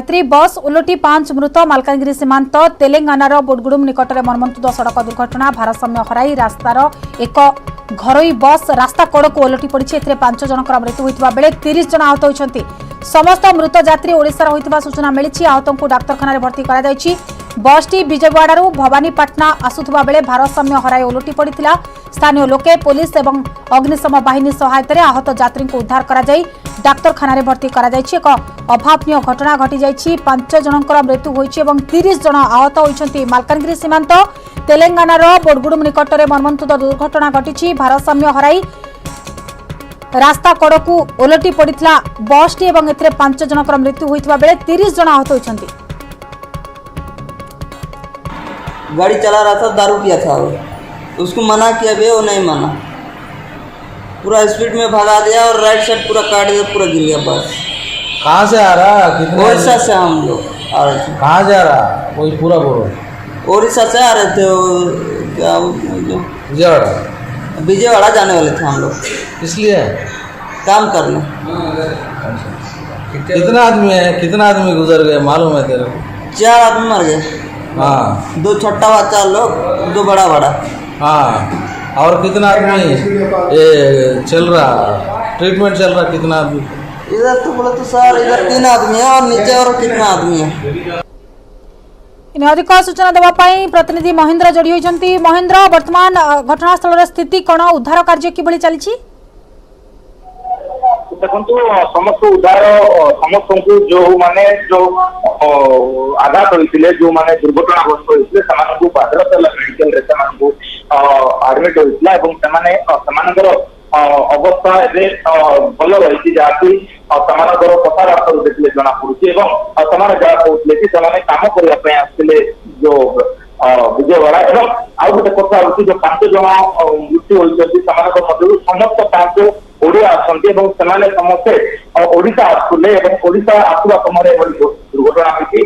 यात्री बस उलटी 5 मृत मालकानगिरी सीमांत तेलंगानार बोडगुडुम निकटरे मर्मन्तुद सड़क दुर्घटना भारसाम्य हराई रास्तार एक घरोई बस रास्ता कड़क ओलटी पड़ी। एथिरे 5 जनकर मृत्यु होइतिबा बेले 30 जन आहत होइछन्ति। समस्त मृत यात्री ओडिशार होइतिबा सूचना मिलिछि। आहतंकु डाक्तरखाना भर्ती करा जायछि। बसटी विजयवाड़ारू भवानीपाटना आसुथबा बेले भारसाम्य हराई ओलटी पड़िथिला। स्थानीय लोके पुलिस एवं अग्निशम बाहिनी सहायतारे आहत यात्री को उद्धार करा जाई डाक्तरखाना भर्ती करा जायछि। एक अभावनीय घटना घटी जायछि। 5 जनकर मृत्यु होइछि एवं 30 जन आहत होइछन्ति। मालकानगिरी सीमांत तेलंगानार बोडगुडुम निकटरे मर्मन्तुद दुर्घटना घटिछि। भारसाम्य हराई रास्ता कड़कू ओलटी पड़िथिला बसटी एवं एथिरे 5 जनकर मृत्यु होइतिबा बेले 30 जन आहत होइछन्ति। गाड़ी चला रहा था, दारू पिया था वो। उसको मना किया भी, वो नहीं माना, पूरा स्पीड में भगा दिया और राइट साइड पूरा काट दिया, पूरा गिर गया बस। कहाँ से आ रहा? ओडिशा से हम लोग आ रहे थे। कहाँ जा रहा? वही पूरा बोलो। ओडिशा से आ रहे थे, क्या विजयवाड़ा? विजयवाड़ा जाने वाले थे हम लोग, इसलिए काम करने। कितना आदमी गुजर गए मालूम है तेरे को? 4 आदमी मर गए। हाँ, 2 छोटा बच्चा लोग, 2 बड़ा बड़ा। हाँ, और कितना आदमी ये चल रहा, ट्रीटमेंट चल रहा? कितना आदमी इधर? तो बोले तो सर इधर 3 आदमी है और नीचे और कितना आदमी है। इन अधिक सूचना देवाई प्रतिनिधि महेंद्र जोड़ी होती। महेंद्र, वर्तमान घटनास्थल स्थिति कौन? उद्धार कार्य किभली चली? देखो समस्त उद्धार समस्त को जो माने जो आघात होते जो माने दुर्घटनाग्रस्त होते भद्रक मेडिकल आडमिट होता अवस्था भल रही जहाँकि कथबार्ता देखिए जना पड़ी जहाँ कहते कि कम करने आसते जो विजयवाड़ा एवं आउ गोटे कथा हूँ जो 5 जन मृत्यु होती समस्त 5 ओडिया आसते समस्ते ओडिशा आसुले ओडिशा आसवा समय दुर्घटना होती।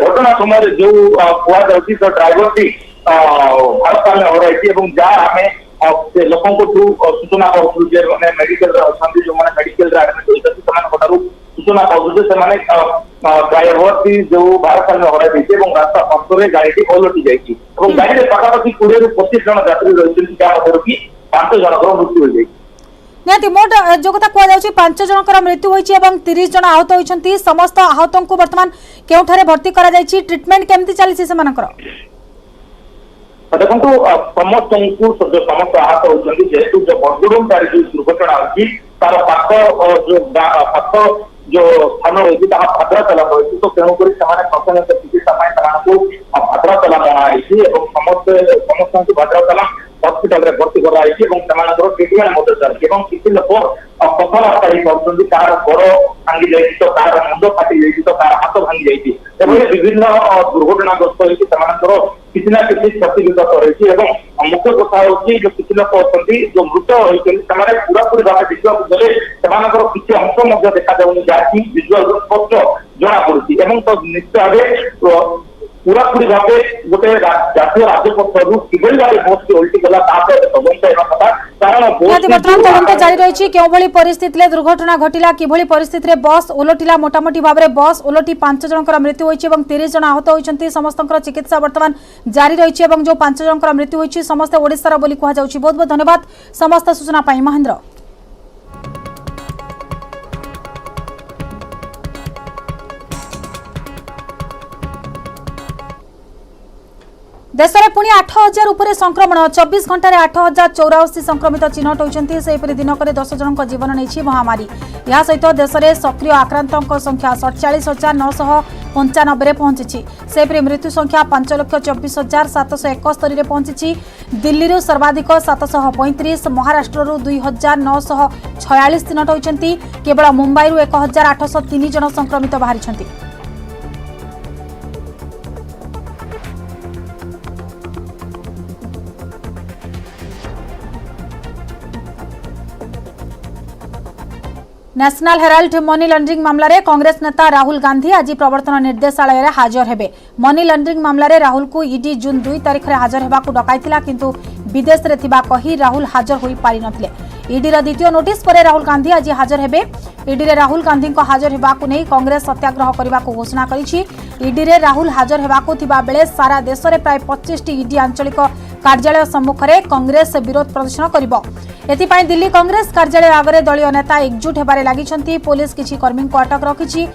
घटना समय जो कहुच्छी तो ड्राइवर टी भारसाम्य हराई जहाँ आम लोक सूचना पाऊँ मेडिकल अच्छा जो मैंने मेडिकल आडमिट होती सूचना पाऊँ ड्राइवर टी जो भारसाम्य हराई रास्ता पंचर गाड़ी ओलटि जाइए गाड़ी में पाखापाखि 20 ରୁ 25 जन यात्री रही जहाँ कि 5 जनकर मृत्यु हो जाए। निहाती मोट जो कथा कहुच्छी 5 जनकर मृत्यु होइछि एवं 30 जन आहत होइछन्ति। समस्त आहतों को वर्तमान केउठारे भर्ती करा जाइछि? ट्रीटमेंट केमति चलिछि सेमानकर? देखो समस्त समस्त आहत होती जेहेतु जो बरगुडुम जो दुर्घटना होती तार पाख जो स्थान रही भद्राचला रही तो तेणुक प्रथम चिकित्सा को भद्राचला मनाई समस्त भद्राचला हस्पिटाल भर्ती कराई ट्रिटमेंट चलती किसी लोक कथबार्ता ही पार्टी कार गोड़ भांगी जाइए तो कार मुंड फाटी जाइए तो कार हाथ भांगी जाइए विभिन्न दुर्घटनाग्रस्त किसी ना किसी क्षतिग्रस्त रही। मुख्य कथा हूँ जो किसी लोक अच्छा जो मृत होती पूरापूरी भाव देखा गले किसी अंश देखा जहाँकि विजुआल स्पष्ट जना पड़ी तो निश्चित भाव पूरापूरी भाव गोटे जातीय राजपथ किभली भाव बस की ओल्टी गला तदंत जारी रही। केउभली परिस्थिति दुर्घटना घटिला, किभली परिस्थिति बस ओलटिला? मोटामोटी भाव में बस ओलटि 5 जनकर मृत्यु होइछि एवं 30 जन आहत होइछन्ति। समस्तଙ୍କର चिकित्सा वर्तमान जारी रही एवं जो 5 जनकर मृत्यु होइछि समस्त ओडिशार बोली कहा जाउछि। बहुत बहुत धन्यवाद समस्त सूचना पाई महेंद्र। देश में पुणी 8000 उपर संक्रमण 24 घंटे 8084 संक्रमित चिन्हट होती। सेपरी दिनक 10 जन जीवन नहीं महामारी। यह सहित देश में सक्रिय आक्रांतों संख्या 47,995 पहुंची। सेपरी मृत्यु संख्या 5,24,771 पहुंची। दिल्ली सर्वाधिक 735, महाराष्ट्र 2,946 चिन्हट होती। केवल मुंबई 1,803 जन संक्रमित बाहरी। नेशनल हेराल्ड मनी लॉन्ड्रिंग मामला रे कांग्रेस नेता राहुल गांधी आज प्रवर्तन निर्देशालय रे हाजर हेबे। मनी लॉन्ड्रिंग मामला रे राहुल को ईडी जून 2 तारिख रे हाजर हेबाकू डकाइतिला किंतु विदेश रे थिबा कही राहुल हाजर होई पारि नथिले। ईडीर द्वितीय नोटिस पर राहुल गांधी आज हाजर हेबे। ईडी रे राहुल गांधी को हाजर हेबाकु नै कांग्रेस सत्याग्रह करबाकु घोषणा करिछि। ईडी रे राहुल हाजर हेबाकु थिबा बेले सारा देश रे प्राय 25 ईडी आंचलिक कार्यालय सम्मुख रे कांग्रेस विरोध प्रदर्शन करिबो। एथिपाई दिल्ली कांग्रेस कार्यालय आगरे दलीय नेता एकजुट हेबारे लागिछंती। पुलिस किछि कर्मी को अटक रखिछि।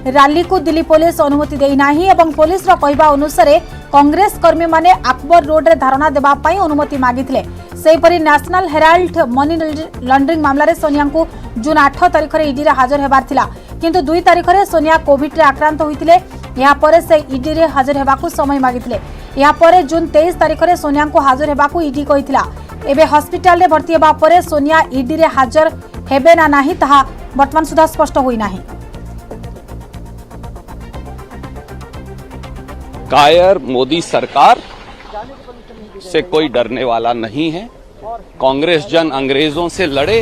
रैली को दिल्ली पुलिस अनुमति देई नाही एवं पुलिस रो कहबा अनुसार कांग्रेस कर्मी माने अकबर रोड रे धारणा देबा पई अनुमति मागिथिले। सेहीपरि नेशनल हेराल्ड मनी लॉन्ड्रिंग मामला रे सोनिया को जून 8 तारिख रे ईडी रे हाजर हेबार थिला, किंतु 2 तारिख रे सोनिया कोविड रे आक्रांत होइतिले। या परे से ईडी रे हाजर हेबाकू समय मागिथिले। या परे जून 23 तारिख रे सोनिया को हाजर हेबाकू ईडी कहिथिला। एबे हॉस्पिटल रे भर्ती हेबा परे सोनिया ईडी रे हाजर हेबे ना नाही ताहा वर्तमान सुधा स्पष्ट होई नाही। कायर मोदी सरकार से कोई डरने वाला नहीं है। कांग्रेस जन अंग्रेजों से लड़े।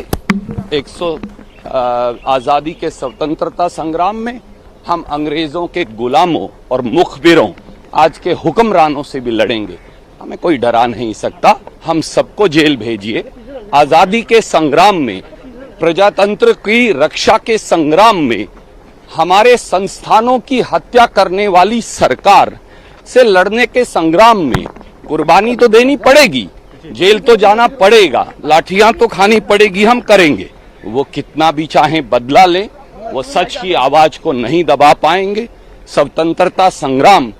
आजादी के स्वतंत्रता संग्राम में हम अंग्रेजों के गुलामों और मुखबिरों आज के हुक्मरानों से भी लड़ेंगे। हमें कोई डरा नहीं सकता। हम सबको जेल भेजिए। आजादी के संग्राम में, प्रजातंत्र की रक्षा के संग्राम में हमारे संस्थानों की हत्या करने वाली सरकार से लड़ने के संग्राम में कुर्बानी तो देनी पड़ेगी, जेल तो जाना पड़ेगा, लाठियां तो खानी पड़ेगी, हम करेंगे। वो कितना भी चाहे बदला ले, वो सच की आवाज को नहीं दबा पाएंगे। स्वतंत्रता संग्राम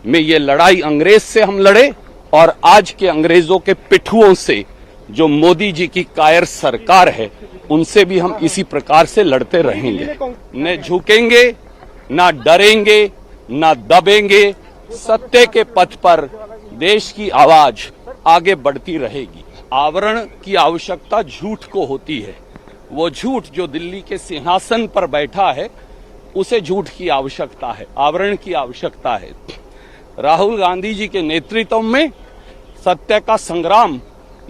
में ये लड़ाई अंग्रेज से हम लड़े और आज के अंग्रेजों के पिठुओं से जो मोदी जी की कायर सरकार है उनसे भी हम इसी प्रकार से लड़ते रहेंगे। न झुकेंगे, न डरेंगे, न दबेंगे। सत्य के पथ पर देश की आवाज आगे बढ़ती रहेगी। आवरण की आवश्यकता झूठ को होती है। वो झूठ जो दिल्ली के सिंहासन पर बैठा है उसे झूठ की आवश्यकता है, आवरण की आवश्यकता है। राहुल गांधी जी के नेतृत्व में सत्य का संग्राम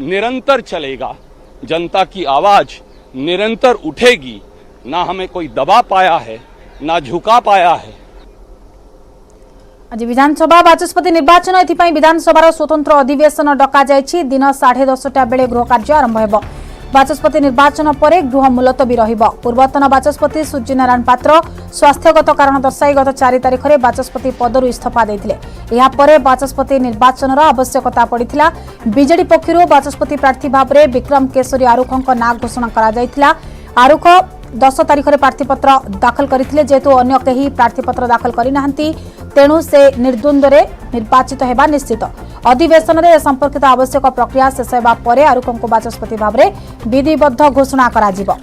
निरंतर चलेगा। जनता की आवाज निरंतर उठेगी। ना हमें कोई दबा पाया है, ना झुका पाया है। आज विधानसभा बाचस्पति निर्वाचन एथिपाई विधानसभार स्वतंत्र अधिवेशन डका जायछि। दिन 10:30 बेले गृह कार्य आरंभ हेबो। बाचस्पति निर्वाचन पर गृह मुलतवी रहिबो। पूर्वतन बाचस्पति सूर्यनारायण पात्र स्वास्थ्यगत कारण दर्शाई गत 4 तारिख में बाचस्पति पदरु इस्तीफा देथिले। या परे बाचस्पति निर्वाचन आवश्यकता पड़िथिला। बीजेडी पक्षरु बाचस्पति प्रार्थी भाव में विक्रम केशरी आरुखଙ୍କ नाम घोषणा करा जायथिला। आरुख 10 तारिख में प्रार्थीपत्र दाखल करथिले। जेतु अन्य केही प्रार्थीपत्र दाखल करि नाहंती, तेणु से निर्द्वंद्व निर्वाचित हेबा निश्चित। अधिवेशन में संपर्कित आवश्यक प्रक्रिया शेष हेबा परे आरुखଙ୍କୁ बाचस्पति भाव में विधिबद्ध घोषणा करा जिवो।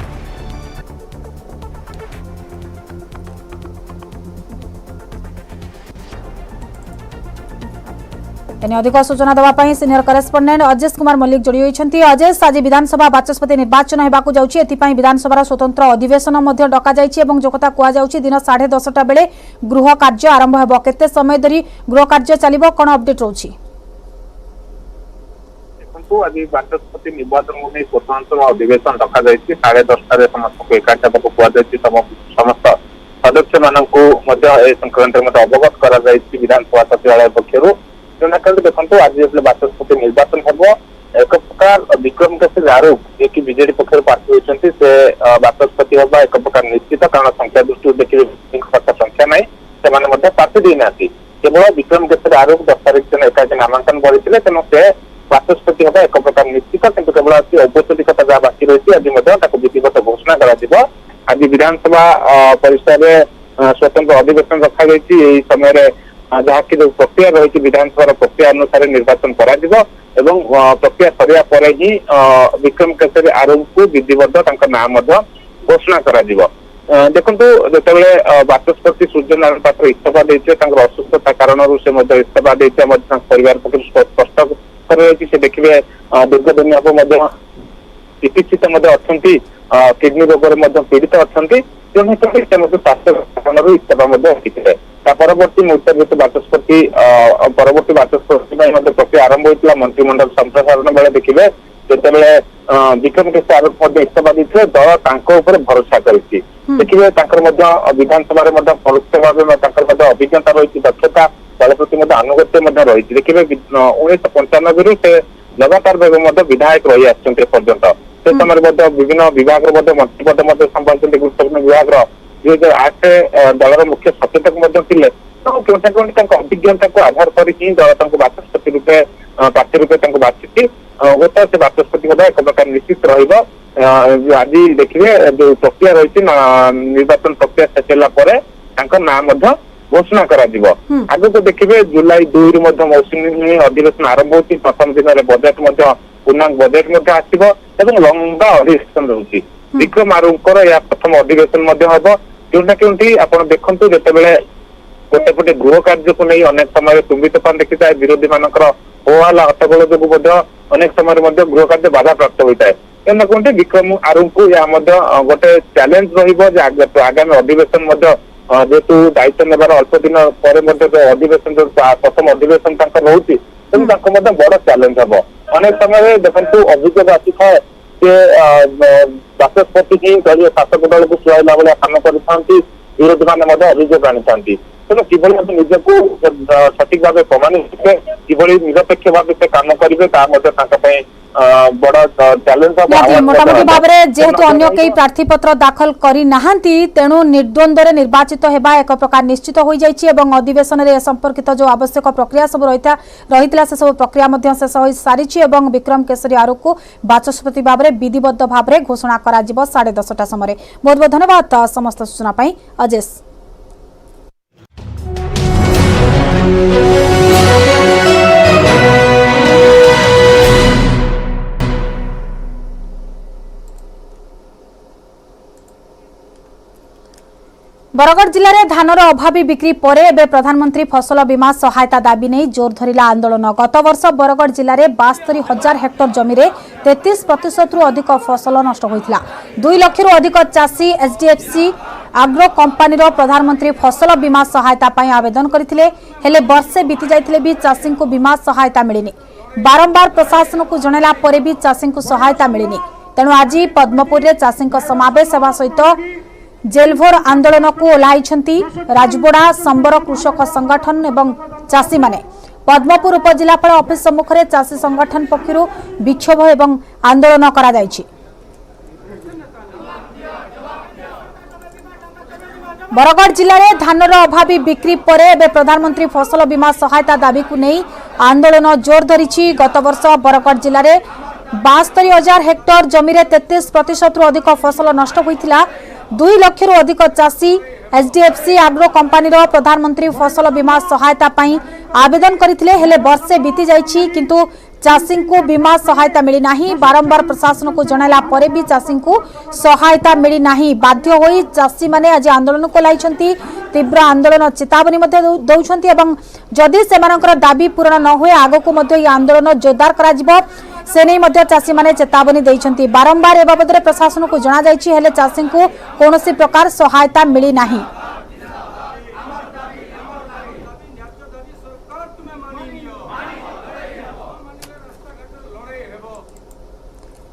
अधिक सूचना देवाई सिनियर करेस्पंडेंट अजेश कुमार मल्लिक जोड़ी होती। अजेश, आज विधानसभा बाचस्पति निर्वाचन होगाकू जाउछि, एथिपाई विधानसभार स्वतंत्र अधिवेशन डका जाइछि एवं जो कथा कुआ जाउछि दिन 10:30 बेले गृह कार्य आरंभ हेबो। केते समय धरी गृह कार्य चलिबो, कोन अपडेट रहउछि? देखंतु आज बाचस्पति निर्वाचन को स्वतंत्र अधिवेशन डका जाइछि। 10:30 समस्त को एकाठी हेबाकू कुआ जाइछि। समस्त सदस्य माननकू मध्ये ए संक्रांत में अवगत करा जाइछि विधानसभा सचिवालय पक्षरु। देखो आज जो बाचस्पति निर्वाचन हम एक प्रकार विक्रम केशरी आरोप ये बीजेडी पक्ष प्रार्थी होती से बाचस्पति हवा एक प्रकार निश्चित, कारण संख्या दृष्टि देखिए संख्या ना से प्रार्थी देना। केवल विक्रम केशरी आरोप 10 तारिख दिन एकाठी नामांकन बढ़ी तेणु से बाचस्पति हवा एक प्रकार निश्चित, किंतु केवल औपचारिकता जहाँ बाकी रही विधिवत घोषणा कर। आज विधानसभा परिसर में स्वतंत्र अधिवेशन रखा गई। समय जहाँ की जो प्रक्रिया रही विधानसभा प्रक्रिया अनुसार निर्वाचन करा प्रक्रिया सरिया पर ही विक्रम केशरी आरोप को विधिबद्ध नाम घोषणा करा। देखो जो बाचस्पति सूर्यनारायण पात्र इस्तीफा देते असुस्थता कारण से इस्तीफा देते परिवार पक्ष स्पष्ट कर देखिए दीर्घ दिन हम चिकित्सित अच्छा किडनी रोग पीड़ित अच्छा तेणु स्वास्थ्य कारण इस्तीफा रखी। परवर्ती मुहूर्त बाचस्पति परवर्ती बाचस्पति प्रक्रिया आरंभ होता मंत्रिमंडल संप्रसारण बेले देखिए जिते विक्रम केशरी आरोप इस्तीफा देते दल भरोसा कर देखिए विधानसभा परोक्ष भाव अभिज्ञता रही, दक्षता दल प्रति अनुगत्य रही। देखिए 1995 से लगातार भाव विधायक रही आपर्यंत से समय विभिन्न विभाग मंत्रीपद संभालते गुरुत्वपूर्ण विभाग 2008 दलर मुख्य सचेतक थे। तो क्योंकि अभिज्ञता को आधार कर दल बाचस्पति रूपे प्रार्थी रूपे बाछी हुए से बाचस्पति एक प्रकार निश्चित आज देखिए जो प्रक्रिया रही निर्वाचन प्रक्रिया शेष होगा नाम घोषणा करा आगे को देखिए जुलाई 2 रु मौसुमी अधिवेशन आरंभ होती प्रथम दिन में बजेट पूर्णांग बजेट आसो लंबा अधिवेशन रही विक्रम आरुंकर या प्रथम अधिवेशन हम क्योंकि क्योंकि आप देखु जिते गोटेपटे गृह कार्य को नहीं अनेक समय तुम्बितपान देखी था विरोधी मानकर होहल्ला हट्टगोल जो अनेक समय गृह कार्य बाधा प्राप्त होता है क्या कहते विक्रम आरुंकु या गोटे चैलेंज रगामी अधिवेशन जेहेतु दायित्व नेबार अल्प दिन पर अधिवेशन जो प्रथम अधिवेशन रोचे तेनाली बड़ चैलेंज हम अनेक समय देखो अभियोग आसी था बाचस्पति ही दलीय शासक दल को सुहाइला भाया काम कर विरोधी मैंने अभियोग आनी था तेणु किभली निजक सठिक भाव प्रमाणित किभली निरपेक्ष भाव से काम करेंगे बड़ चैलेंज मोटामोटी भाव में जेहेतु अन्य कई प्रार्थी पत्र दाखल करना तेणु निर्द्वंद्व निर्वाचित होगा एक प्रकार निश्चित हो जाइए अधिवेशन में संपर्कित जो आवश्यक प्रक्रिया सब रही से सब प्रक्रिया शेष हो सारी विक्रम केशरी आरुख को बाचस्पति भाव में विधिबद्ध भाव में घोषणा कर 10:30 समय। बहुत बहुत धन्यवाद समस्त सूचना अजेश। बरगढ़ जिले में धानर अभावी बिक्री पर एवं प्रधानमंत्री फसल बीमा सहायता दाबी नहीं जोर धरिला आंदोलन। गत वर्ष बरगढ़ जिले में 72,000 हेक्टर जमी 33% रु अधिक फसल नष्ट होता। 2 लाख रु अधिक चाषी एचडीएफसी आग्रो कंपानी प्रधानमंत्री फसल बीमा सहायता पाई आवेदन करथिले हेले वर्षे बीती जाइथिले भी चाषी को बीमा सहायता मिलिनी। बारंबार प्रशासन को जनला पर भी चाषी को सहायता मिलिनी। तेणु आज पद्मपुर में चाषी समावेश होगा सहित जेलभोर आंदोलन को ओह्लाई राजबोड़ा संबर कृषक संगठन एवं चाषी माने। पद्मपुर उपजिलापाल ऑफिस सम्मुख में चाषी संगठन पक्षर विक्षोभ एवं आंदोलन करा जायछि। बरगढ़ जिले में धानर अभावी बिक्री पर एवं प्रधानमंत्री फसल बीमा सहायता दाबी को नहीं आंदोलन जोर धरी। गत वर्ष बरगढ़ जिले में 72,000 हेक्टर जमी 33% रु अधिक फसल नष्ट होता। 2 लाख रु अधिक चाषी एचडीएफसी आग्रो कंपानी प्रधानमंत्री फसल बीमा सहायता पाई आवेदन करथिले हेले वर्षे बीती जाइछि किंतु चाषी को बीमा सहायता मिली नहीं। बारंबार प्रशासन को जणाला परे भी चाषी को सहायता मिली नहीं। बाध्य होई चाषी माने आज आंदोलन को लाइछंती। तीव्र आंदोलन चेतावनी दौछंती एवं जदि सेमानकर दाबी पूर्ण न हुए आगको मध्य आंदोलन जोरदार करा जिवो से नहीं चाषी माने चेतावनी देइछंती। बारंबार ए बाबद प्रशासन को जना जाइछि हेले चाषी को कोनोसी प्रकार सहायता मिली नहीं।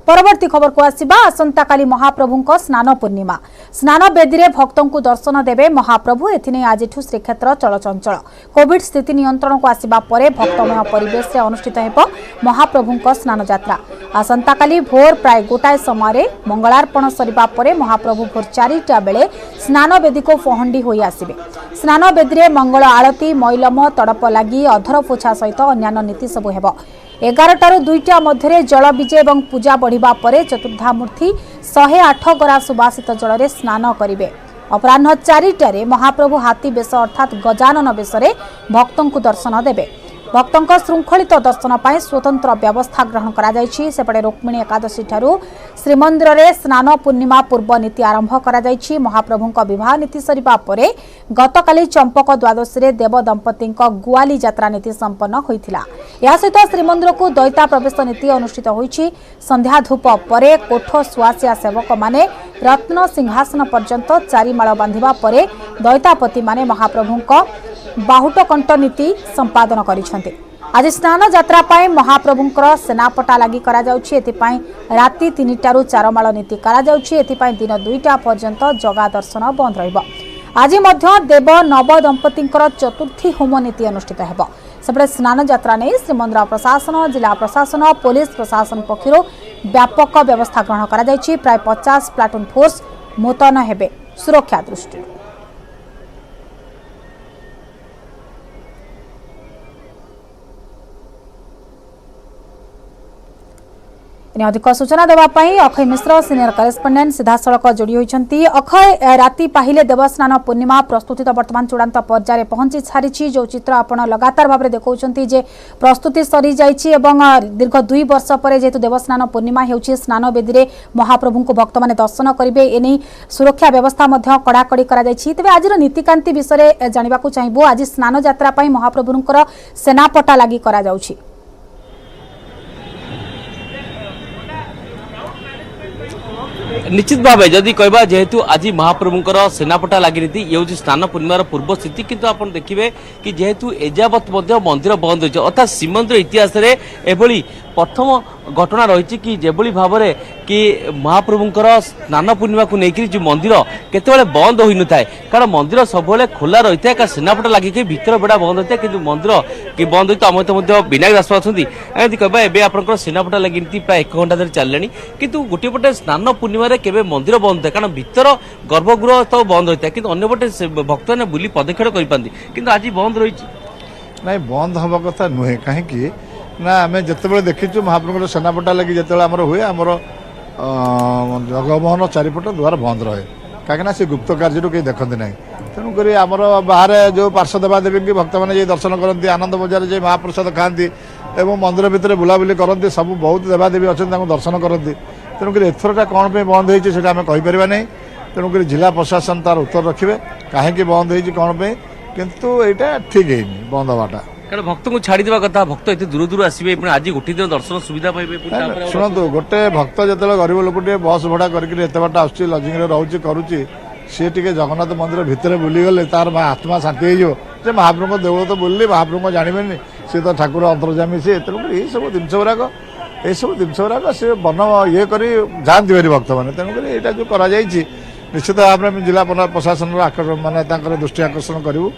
परवर्ती खबर को आसिबा असंता काली महाप्रभु स्नान पूर्णिमा। स्नान बेदी में भक्तों को दर्शन देवे महाप्रभु। एथिने आजिठु श्रीक्षेत्र चलचंचल। कोविड स्थिति नियंत्रण को आसिबा परे भक्तमय परिवेश से अनुष्ठित हेब महाप्रभु स्नान यात्रा। असंता काली भोर प्राय गोटाए समय मंगलार्पण सरिबा परे महाप्रभु भोर 4टा बेले स्नान बेदी को पहंडी होई आसिबे। स्नान बेदी में मंगल आरती मैलम तड़प लगी अधर पोछा सहित अन्य नीति सबु हेब। 11टारू 2टा मध्य जल विजे और पूजा बढ़िबा परे चतुर्धामूर्ति 108 गरा सुबासित जल में स्नान करेंगे। अपराह 4टारे महाप्रभु हाथी बेश अर्थात गजानन बेश भक्तों को दर्शन देवे। भक्तों श्रृंखलित दर्शन पर स्वतंत्र व्यवस्था ग्रहण कराଯାଇଛି। सेपटे रुक्मिणी एकादशी ठारू श्रीमंदिर में स्नान पूर्णिमा पूर्व नीति आरंभ कराଯାଇଛି। महाप्रभु विवाह नीति सरिबा परे गतकाली चंपक द्वादशी रे देव दंपति गुआली यात्रा नीति संपन्न होइथिला। या सहित श्रीमंदिर को दैता प्रवेश नीति अनुष्ठित होइछि। संध्या धूप परे कोठ सुआसिया सेवक माने रत्न सिंहासन पर्यंत 4 माळ बांधिबा परे दैतापति माने महाप्रभु बाहुट कंठ नीति संपादन करिसेंते। आज स्नान यात्रा पाई महाप्रभुंकर सेनापटा लगी करा जाउछि। एथिपाई राति 3टारू 4 माळ नीति करा जाउछि। एथिपाई दिन 2टा पर्यंत जगा दर्शन बंद रहिबो। आज मध्य देव नव दंपतिंकर चतुर्थी होम नीति अनुष्ठित हेब। सेपटे स्नान यात्रा नहीं श्रीमंदिर प्रशासन जिला प्रशासन पुलिस प्रशासन पक्षर व्यापक व्यवस्था ग्रहण करा जायछि। प्राय 50 प्लाटून फोर्स मुतयन हेबे सुरक्षा दृष्टि। अधिक सूचना देवाई अक्षय मिश्र सीनियर करेस्पोंडेंट सीधासख जोड़ी होती। अक्षय, राति पाहिले देवस्नान पूर्णिमा प्रस्तुति तो बर्तमान चूड़ांत पर्यायर पहुंची सारी। जो चित्र आपण लगातार भाव में देखते जे प्रस्तुति सरी जाइए। दीर्घ 2 वर्ष पर जेहेतु देवस्नान पूर्णिमा होउछि स्नान बेदी में महाप्रभु को भक्त मैंने दर्शन करेंगे। एने सुरक्षा व्यवस्था कड़ाकड़ी तेज आज नीतिकांति विषय जानवा चाहबू। आज स्नान यात्रा महाप्रभुंकर सेनापटा लगी करा जाउछि। निश्चित भाव जदि कहबा जेहेतु आज महाप्रभुंकर सेनापटा लगी नीति ये हूँ स्नान पूर्णिमार पूर्व स्थिति। किंतु आप देखिए कि जेहेतु एजावत मंदिर बंद होती अर्थात श्रीमंदिर इतिहास एभली प्रथम घटना रही कि जेभली भाव में कि महाप्रभुंकर स्नान पूर्णिमा को लेकर जो मंदिर केतबेले बंद हो न थाए। कारण मंदिर सब खोला रही है सेनापटा लगे भीतर बेड़ा बंद होता है कि मंदिर कि बंद होता आम तो विनायक दास अच्छा एमती कहबा एवं आप सेनापटा लगी प्राय 1 घंटा धरी चलिए। किंतु गोटे पटे स्नान पूर्णिमा केवे मंदिर बंद होता है कारण भीतर गर्भगृह तो बंद होता है कि अंपटे भक्त मैंने बुली पदक्षेप कर आज बंद रही नहीं बंद हवा कथा नुहे कहीं ना आम जिते देखीचु महाप्रभु सेनापटा लगी जिते आमर हुए आमर जगमोहन चारिपट द्वार बंद रहे कहीं से गुप्त कार्य कहीं देखते ना। तेणुक आमर बाहर जो पार्श्व देवादेवी की भक्त मैंने दर्शन करती आनंद बजार जे महाप्रसाद खाती और मंदिर भितर बुलाबुली करती सब बहुत देवादेवी अच्छा दर्शन करती। तेणुक एथरटा कौन पे बंद होता आम कहीपर ना। तेणुक जिला प्रशासन तार उत्तर रखिए कहीं बंद हो कौन पे किंतु यहाँ ठीक है बंद हवाटा कारण भक्त को छाड़ी देवा कथा भक्त एत दूर दूर आसवे आज गोटे दिन दर्शन सुविधा पाइबे। शुणु गोटे भक्त जो गरीब लोक बस भड़ा करते बाट आस लजिंग रोचे करुच्ची सी टे जगन्नाथ मंदिर भितर बुलीगले तार आत्मा शांति हो महाप्रभु देवल तो बुल्ली महाप्रभु जानवे सी तो ठाकुर अंतर्जामी सी। तेणुक यही सब जिन गुराक गुराक सी बन ये कर जाती भारी भक्त मैंने। तेणुक यहाँ जो कर निश्चित भाव में जिला प्रशासन मानने दृष्टि आकर्षण करूँ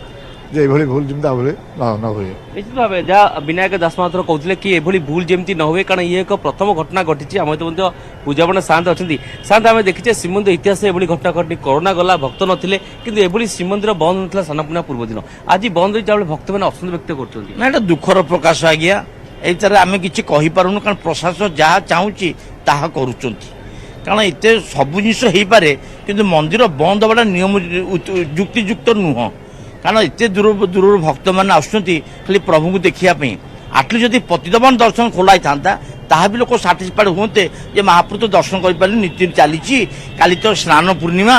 जे ये भूल जमी न हुए। निश्चित भाव जहाँ विनायक दास महातर कहते कि ये भूल जमी न हुए कारण ये एक प्रथम घटना घटी। आम तो पूजापना शांत अच्छा शांत आम देखीचे श्रीमंदिर इतिहास ये घटना घटी कोरोना गला भक्त नथिले किंतु ये श्रीमंदिर बंद नाला स्नान पूर्णिमा पूर्व दिन आज बंद हो भक्त मैंने असंतोष व्यक्त कर दुखर प्रकाश आज्ञा ये आम कि पारूँ कारण प्रशासन जहाँ चाहूँगी ताहा करुँच कारण एत सब जिस हो पारे कि मंदिर बंद हवाटा नियम युक्तियुक्त नुह कारण एत दूर दूर भक्त मैंने आसुँच खाली प्रभु को देखापी आटलिस्ट जदि पतितपावन दर्शन खोलाई था ताहा भी लोक साटिस्फाइड होते जे महाप्रभु तो दर्शन कर नीति चली काली तो स्नान पूर्णिमा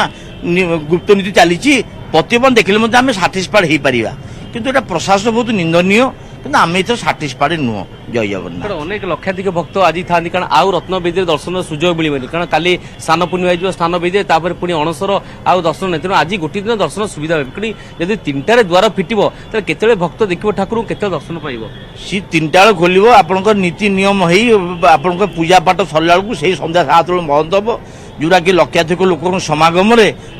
गुप्त नीति चली पतितपावन देखिले आम साटिस्फाइड हो पार किंतु प्रशासन बहुत निंदनीय कि आम ये साटिस्फाइड नुह। जय जगन्नाथ। अनेक लक्षाधिक भक्त आज था कारण आउ रत्नवेदी दर्शन सुजोग मिलबनी कारण काली स्नान पूर्णिमा हो स्नान वेदी पुणी अणसर आउ दर्शन नहीं। तेणु आज गोटे दिन दर्शन सुविधा हो जब 3टार द्वार फिटो तो केतबेले भक्त देखिए ठाकुर केते दर्शन पाइब सी 3टा बेले खोल आप नीति नियम हो पूजा पाठ सरला बेलू से सन्ध्या 7 बेलू बंद हम जोटा कि लक्षाधिक लोक समागम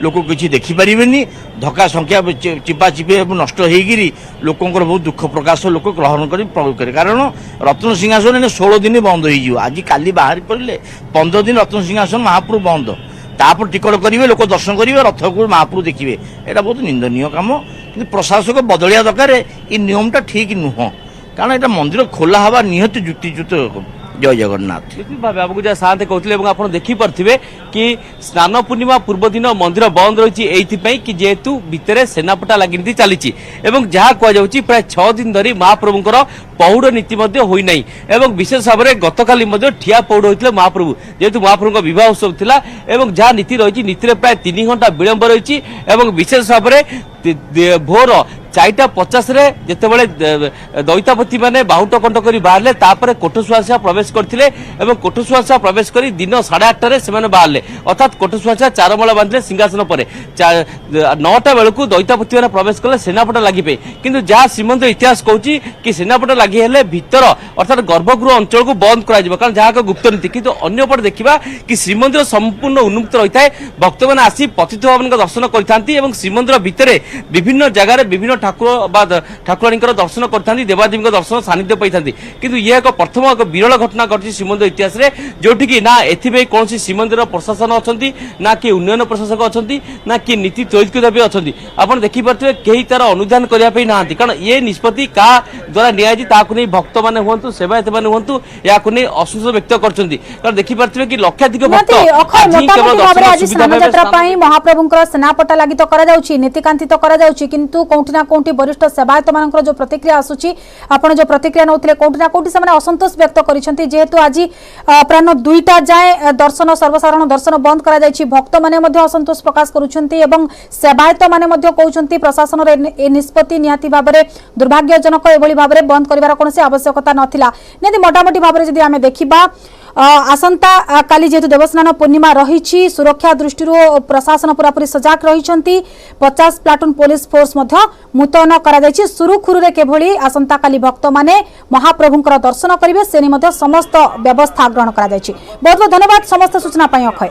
लोक किसी देखिपारे धक्का संख्या चिपा चिपी नष्ट होकर लोकंर बहुत दुख प्रकाश लोक ग्रहण कर प्रभु करे कारण रत्न सिंहासन 16 दिन बंद हो आज काली बाहर पड़े 15 दिन रत्न सिंहासन महाप्रभु बंद तापर टिकट करेंगे लोक दर्शन करेंगे रथ को महाप्रभु देखिए यहाँ बहुत निंदनीय कम कि प्रशासक बदलिया दरकार ये नियमटा ठीक नुह कारण यहाँ मंदिर खोला हवा निहत युक्तियुक्त। जय जगन्नाथ। निश्चित भाव आपको जहाँ शांत कहते आप देखिपे कि स्नान पूर्णिमा पूर्व दिन मंदिर बंद रही कि जेहेतु भितर सेनापटा लगी नीति चली जहाँ कहुच्छी प्राय 6 दिन धरी महाप्रभुंर पौड़ नीति होना विशेष भाव में गतकाली ठिया पौड़ होते महाप्रभु जेहेतु महाप्रभु बह उत्सव था जहाँ नीति रही नीति प्राय 3 घंटा विलंब रही विशेष भाव में भोर 4:50 रे जेतेबेले दैतापति माने बाहुट कंठ करी बाहरले तापर कोठसुआसा प्रवेश करथिले एवं कोठसुआसा प्रवेश करी दिन 8:30 रे सेमाने बाहरले अर्थात कोठसुआसा चारमला बांधले सिंहासन परे 9टा बेलकू दैतापति माने प्रवेश कले सेनापट लागि पे किंतु जा श्रीमंदिर इतिहास कहूची कि सेनापट लागि हेले भीतर अर्थात गर्भगृह अंचल को बंद करा जिवो कारण जहा गुप्त नीति किंतु अन्य पट देखिबा कि श्रीमंदिर संपूर्ण उन्मुक्त रही थाए भक्त मैंने आसी पतित भवन दर्शन करथांती एवं श्रीमंदिर भितरे विभिन्न जगार विभिन्न ठाकुर बा ठाकुराणी दर्शन करथांती देवादेवी दर्शन सानिध्य पाइथांती किंतु यह एक प्रथम एक विरल घटना घटी श्रीमंदिर इतिहास रे जोठी कि ना एथिबे कौन श्रीमंदिर प्रशासन अछंती ना कि उन्नयन प्रशासक अछंती ना कि नीति चौकिदार भी अछंती आपण देखि परथि केही तार अनुधान करिया पई नाहंती कारण ये निष्पत्ति का द्वारा नियाजी ताकु नै भक्त माने हुंतु सेवायत माने हुंतु याकु नै असंतोष व्यक्त करछंती कारण देखि परथि कि लक्षाधिक भक्त यात्रा महाप्रभुंकर सेनापटा लागि तो करा जाउची नीतिकांति तो करा जाउची किंतु कोंठी ना कोंठी वरिष्ठ सेवायत मानकर जो प्रतिक्रिया आसुची आपण जो प्रतिक्रिया नउतले कोंठी ना कोंठी से माने असंतोष व्यक्त करिसंती जेहेतु आज प्राण 2टा जाए दर्शन सर्वसाधारण दर्शन बंद करा जायछि भक्त माने मध्ये असंतोष प्रकाश करूछंती एवं सेवायत माने मध्ये कहउछंती प्रशासन रे ए निष्पत्ति निहाती भाबरे दुर्भाग्यजनक एभली भाबरे बंद करिवार कोनसे आवश्यकता नथिला नेति मोटामोटी भाबरे जदि आमे देखिबा आसंता काली जेतु देवस्नान पूर्णिमा रही सुरक्षा दृष्टि प्रशासन पूरापूरी सजाग रही 50 प्लाटून पुलिस फोर्स मुतयन कर सुरुखुरु केभली आसंता काली भक्त माने महाप्रभुंकर दर्शन करेंगे से समस्त व्यवस्था ग्रहण कर बहुत बहुत धन्यवाद समस्त सूचना पाई अक्षय।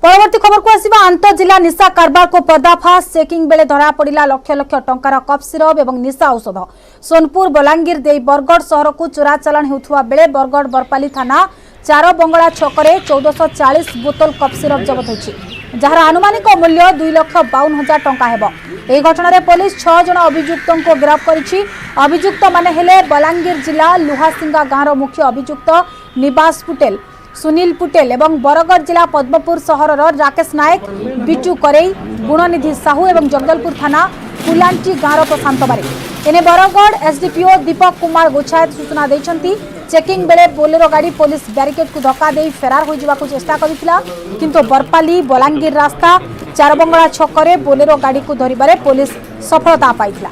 परवर्ती खबर को आसिबा अंतर जिला निशा कारबार को पर्दाफाश चेकिंग बेले धरा पड़ा लक्ष लक्ष टंकार कप सिरप एवं निशा औषध सोनपुर बलांगीर दे बरगढ़ सहर को चोरा चालाण होउथुवा बेले बरगढ़ बरपाली थाना चार बंगला छकरे 1440 बोतल कप सिरप जबत होछि जार आनुमानिक मूल्य 2,52,000 टंका हेबो। एही घटना रे पुलिस 6 जन अभियुक्तों को गिरफ्त करिछि। अभियुक्त माने हेले बलांगीर जिला लुहासिंगा गाँव मुख्य अभियुक्त निवास पुटेल सुनील पुटेल एवं बरगढ़ जिला पद्मपुर सहर राकेश नायक बिटू करेई गुणनिधि साहू एवं जगदलपुर थाना फुलांटी गाँव प्रशांत बारिक एने बरगढ़ एसडीपीओ दीपक कुमार गोछायत सूचना देछंती चेकिंग बेले बोलेरो गाड़ी पुलिस बैरिकेड को धक्का दे फेरार हो जावाक चेष्टा करथिला किंतु बरपाली बलांगीर रास्ता चारबंगला छकरे बोलेरो गाड़ी को धरिबारे पुलिस सफलता पाइथिला।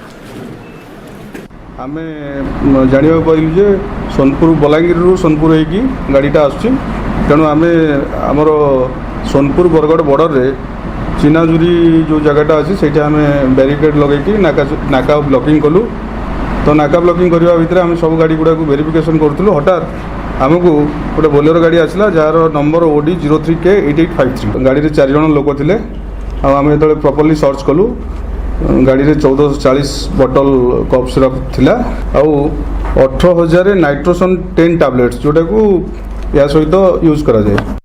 आमे जानिबा पाइलु जे सोनपुर बलांगीर रु सोनपुर हेकी गाड़ीटा आसछि तेणु आमे हमर सोनपुर बरगढ़ बॉर्डर रे चिनाजुरी जो जगहटा अच्छी से आम बैरिकेड लगे नाका ब्लॉकिंग कलु तो नाका ब्लॉकिंग करने भितर आम सब गाड़ी गुड़ा वेरिफिकेशन करूँ हठात आमको गोटे बोलेरो गाड़ी आसला जार नंबर OD 03K8853 गाड़ी रे 4 जन लोक थे आम जो प्रॉपर्ली सर्च कलु गाड़ी रे 1440 बोतल कप सिरप थिला आउ 18,000 नाइट्रोसन 10 टैबलेट्स जोटा को या सहित यूज करा जाए।